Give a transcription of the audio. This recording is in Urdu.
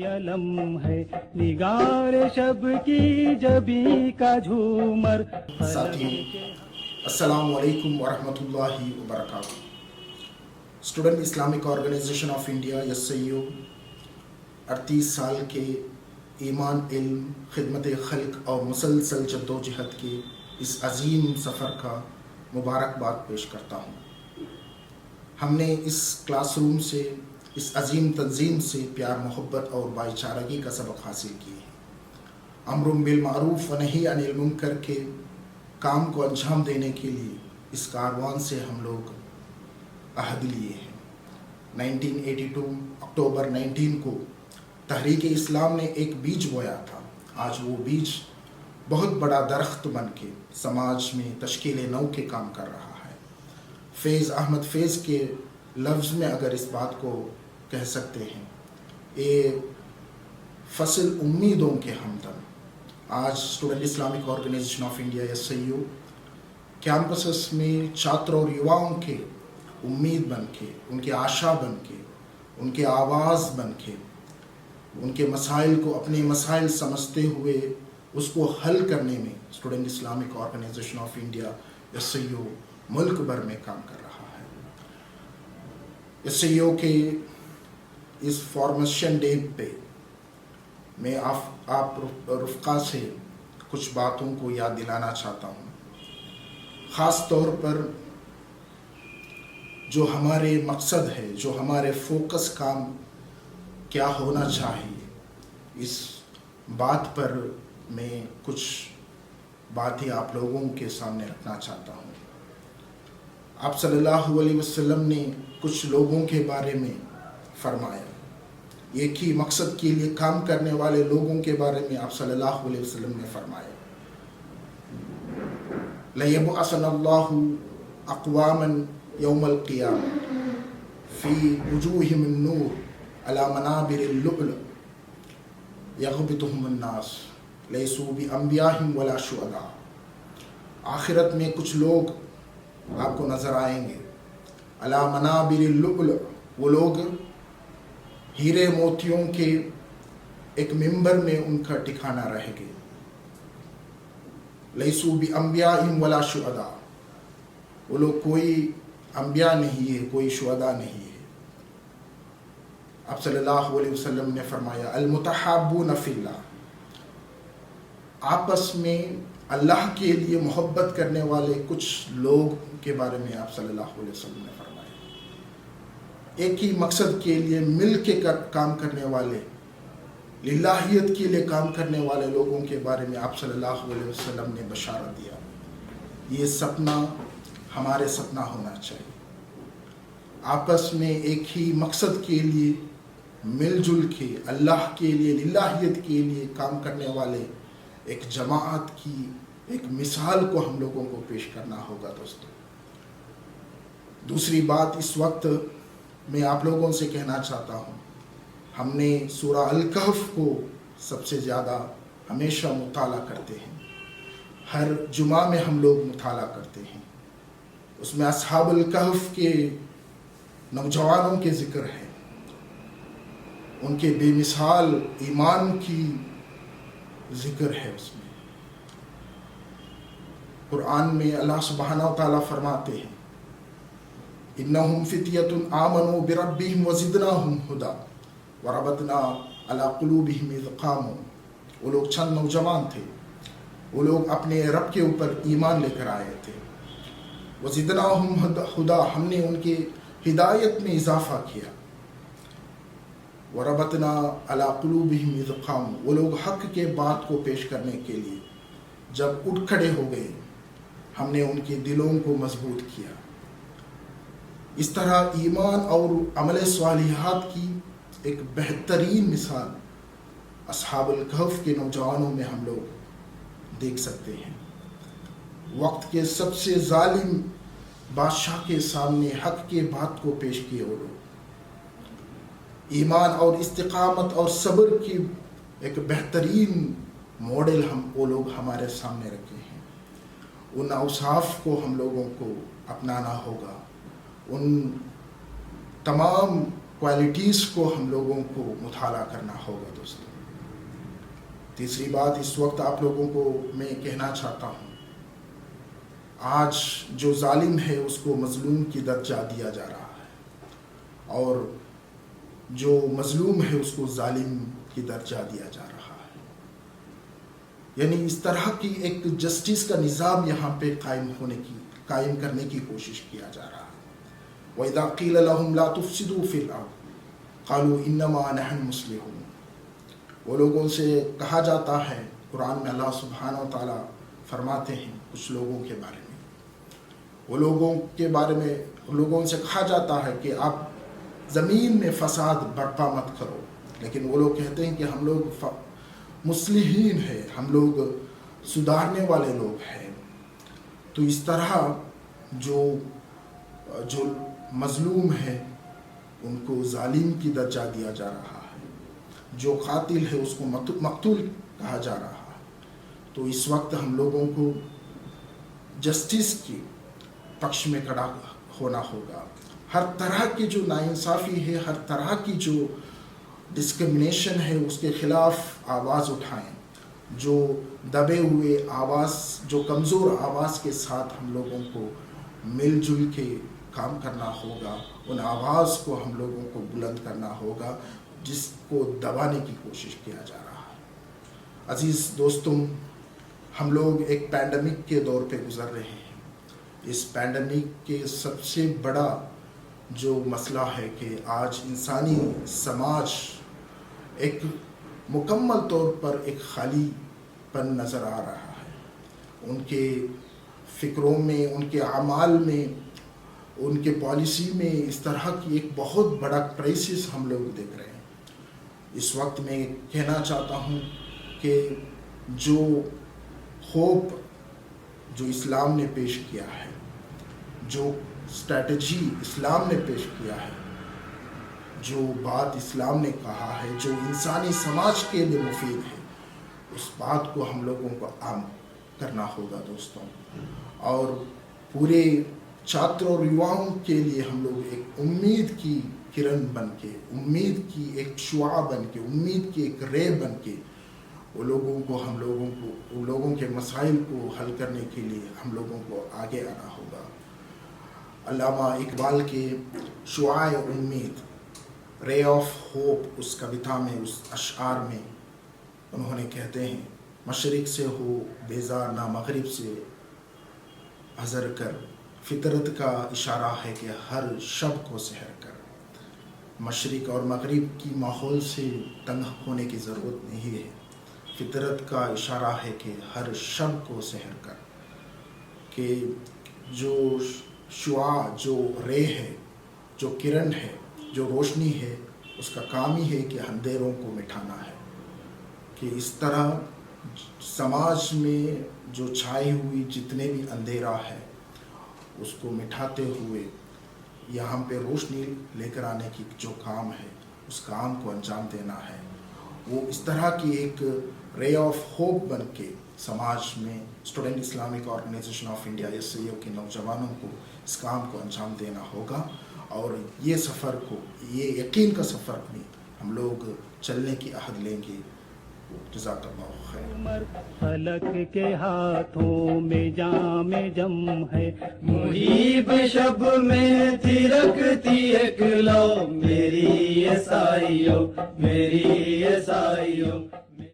علم ہے نگار شب کی جبیں کا جھومر. ساتھیوں السلام علیکم ورحمۃ اللہ وبرکاتہ. Student Islamic organisation of India SIO 38 سال کے ایمان، علم، خدمت خلق اور مسلسل جدوجہد کے اس عظیم سفر کا مبارکباد پیش کرتا ہوں. ہم نے اس کلاس روم سے، اس عظیم تنظیم سے پیار، محبت اور بھائی چارگی کا سبق حاصل کیے ہیں. امر بالمعروف و نہی عن المنکر کے کام کو انجام دینے کے لیے اس کاروان سے ہم لوگ عہد لیے ہیں. 1982 اکتوبر 19 کو تحریک اسلام نے ایک بیج بویا تھا. آج وہ بیج بہت بڑا درخت بن کے سماج میں تشکیل نو کے کام کر رہا ہے. فیض احمد فیض کے لفظ میں اگر اس بات کو کہہ سکتے ہیں، یہ فصل امیدوں کے ہمدم. آج student Islamic organisation of India SIO campuses میں چھاتروں اور یواؤں کے امید بن کے، ان کے آشا بن کے، ان کے آواز بن کے، ان کے مسائل کو اپنے مسائل سمجھتے ہوئے اس کو حل کرنے میں student Islamic organisation of India SIO ملک بھر میں کام کر رہا ہے. SIO کے اس فارمیشن ڈے پہ میں آپ رفقا سے کچھ باتوں کو یاد دلانا چاہتا ہوں. خاص طور پر جو ہمارے مقصد ہے، جو ہمارے فوکس کام کیا ہونا چاہیے، اس بات پر میں کچھ باتیں آپ لوگوں کے سامنے رکھنا چاہتا ہوں. آپ صلی اللہ علیہ وسلم نے کچھ لوگوں کے بارے میں فرمایا. ایک ہی مقصد کے لیے کام کرنے والے لوگوں کے بارے میں آپ صلی اللہ علیہ وسلم نے فرمایا، لَيَبْعَثَنَ اللَّهُ أَقْوَامًا يَوْمَ الْقِيَامَةِ فِي وُجُوهِهِمُ النُّورُ عَلَى مَنَابِرِ اللُّؤْلُؤِ يَغْبِطُهُمُ النَّاسُ لَيْسُوا بِأَنْبِيَاءٍ وَلَا شُهَدَاء. آخرت میں کچھ لوگ آپ کو نظر آئیں گے، عَلَى مَنَابِرِ اللُّؤْلُؤِ، وہ لوگ ہیرے موتیوں کے ایک ممبر میں ان کا ٹھکانہ رہے گے. لیسو بِأَنْبِيَاءٍ وَلَا شُهَدَاء، وہ لوگ کوئی انبیاء نہیں ہے، کوئی شہداء نہیں ہے. آپ صلی اللہ علیہ وسلم نے فرمایا، المتحابون فی اللہ، آپس میں اللہ کے لیے محبت کرنے والے کچھ لوگ کے بارے میں آپ صلی اللہ علیہ وسلم نے فرمایا. ایک ہی مقصد کے لیے مل کے کام کرنے والے، للہیت کے لیے کام کرنے والے لوگوں کے بارے میں آپ صلی اللہ علیہ وسلم نے بشارت دیا. یہ سپنا ہمارے سپنا ہونا چاہیے. آپس میں ایک ہی مقصد کے لیے مل جل کے اللہ کے لیے، للہیت کے لیے کام کرنے والے ایک جماعت کی ایک مثال کو ہم لوگوں کو پیش کرنا ہوگا. دوستو، دوسری بات اس وقت میں آپ لوگوں سے کہنا چاہتا ہوں، ہم نے سورہ الکہف کو سب سے زیادہ ہمیشہ مطالعہ کرتے ہیں. ہر جمعہ میں ہم لوگ مطالعہ کرتے ہیں. اس میں اصحاب الکہف کے نوجوانوں کے ذکر ہے، ان کے بے مثال ایمان کی ذکر ہے. اس میں قرآن میں اللہ سبحانہ و تعالیٰ فرماتے ہیں، انہم فتیۃ آمنوا بربہم وزدناہم ھدی وربطنا علی قلوبہم اذ قاموا. وہ لوگ چند نوجوان تھے، وہ لوگ اپنے رب کے اوپر ایمان لے کر آئے تھے. وزدناہم ھدی، ہم نے ان کے ہدایت میں اضافہ کیا. وربطنا علی قلوبہم اذ قاموا، وہ لوگ حق کے بات کو پیش کرنے کے لیے جب اٹھ کھڑے ہو گئے، ہم نے ان کے دلوں کو مضبوط کیا. اس طرح ایمان اور عمل صالحات کی ایک بہترین مثال اصحاب الکہف کے نوجوانوں میں ہم لوگ دیکھ سکتے ہیں. وقت کے سب سے ظالم بادشاہ کے سامنے حق کے بات کو پیش کیے. وہ لوگ ایمان اور استقامت اور صبر کی ایک بہترین ماڈل وہ لوگ ہمارے سامنے رکھے ہیں. ان اوصاف کو ہم لوگوں کو اپنانا ہوگا. ان تمام کوالٹیز کو ہم لوگوں کو مطالعہ کرنا ہوگا دوستوں۔ تیسری بات اس وقت آپ لوگوں کو میں کہنا چاہتا ہوں، آج جو ظالم ہے اس کو مظلوم کی درجہ دیا جا رہا ہے، اور جو مظلوم ہے اس کو ظالم کی درجہ دیا جا رہا ہے۔ یعنی اس طرح کی ایک جسٹس کا نظام یہاں پہ قائم کرنے کی کوشش کیا جا رہا ہے۔ وَإِذَا قِيلَ لَهُمْ لَا تُفْسِدُوا فِي الْأَرْضِ قَالُوا إِنَّمَا نَحْنُ مُصْلِحُونَ۔ وہ لوگوں سے کہا جاتا ہے، قرآن میں اللہ سبحانہ و تعالیٰ فرماتے ہیں کچھ لوگوں کے بارے میں، وہ لوگوں کے بارے میں لوگوں سے کہا جاتا ہے کہ آپ زمین میں فساد برپا مت کرو، لیکن وہ لوگ کہتے ہیں کہ ہم لوگ مصلحین ہیں، ہم لوگ سدھارنے والے لوگ ہیں۔ تو اس طرح جو مظلوم ہے ان کو ظالم کی درجہ دیا جا رہا ہے، جو قاتل ہے اس کو مقتول کہا جا رہا ہے۔ تو اس وقت ہم لوگوں کو جسٹس کی پکش میں کھڑا ہونا ہوگا، ہر طرح کی جو ناانصافی ہے، ہر طرح کی جو ڈسکرمنیشن ہے اس کے خلاف آواز اٹھائیں، جو دبے ہوئے آواز، جو کمزور آواز کے ساتھ ہم لوگوں کو مل جل کے کام کرنا ہوگا، ان آواز کو ہم لوگوں کو بلند کرنا ہوگا جس کو دبانے کی کوشش کیا جا رہا ہے۔ عزیز دوستوں، ہم لوگ ایک پینڈیمک کے دور پہ گزر رہے ہیں۔ اس پینڈیمک کے سب سے بڑا جو مسئلہ ہے کہ آج انسانی سماج ایک مکمل طور پر ایک خالی پن نظر آ رہا ہے۔ ان کے فکروں میں، ان کے اعمال میں، ان کے پالیسی میں اس طرح کی ایک بہت بڑا کرائسس ہم لوگ دیکھ رہے ہیں۔ اس وقت میں کہنا چاہتا ہوں کہ جو ہوپ جو اسلام نے پیش کیا ہے، جو اسٹریٹجی اسلام نے پیش کیا ہے، جو بات اسلام نے کہا ہے، جو انسانی سماج کے لیے مفید ہے، اس بات کو ہم لوگوں کو عام کرنا ہوگا دوستوں، اور پورے چھاتر اور یواؤں کے لیے ہم لوگ ایک امید کی کرن بن کے، امید کی ایک شعاع بن کے، امید کی ایک رے بن کے ہم لوگوں کے مسائل کو حل کرنے کے لیے ہم لوگوں کو آگے آنا ہوگا۔ علامہ اقبال کے شعاع امید، رے آف ہوپ، اس کویتا میں، اس اشعار میں انہوں نے کہتے ہیں، مشرق سے ہو بیزار نہ مغرب سے حذر کر، فطرت کا اشارہ ہے کہ ہر شب کو سحر کر۔ مشرق اور مغرب کی ماحول سے تنگ ہونے کی ضرورت نہیں ہے، فطرت کا اشارہ ہے کہ ہر شب کو سحر کر، کہ جو شعاع، جو رے ہے، جو کرن ہے، جو روشنی ہے، اس کا کام ہی ہے کہ اندھیروں کو مٹھانا ہے، کہ اس طرح سماج میں جو چھائی ہوئی جتنے بھی اندھیرا ہے اس کو مٹھاتے ہوئے یہاں پہ روشنی لے کر آنے کی جو کام ہے، اس کام کو انجام دینا ہے۔ وہ اس طرح کی ایک رے آف ہوپ بن کے سماج میں student Islamic organisation of India SIO کے نوجوانوں کو اس کام کو انجام دینا ہوگا، اور یہ سفر کو، یہ یقین کا سفر بھی ہم لوگ چلنے کی عہد لیں گے۔ جزاک اللہ خیر۔ عمر فلک کے ہاتھوں میں جام جم ہے، محیب شب میں تھرکتی ایک لو، میری عیسائیو، میری عیسائیو۔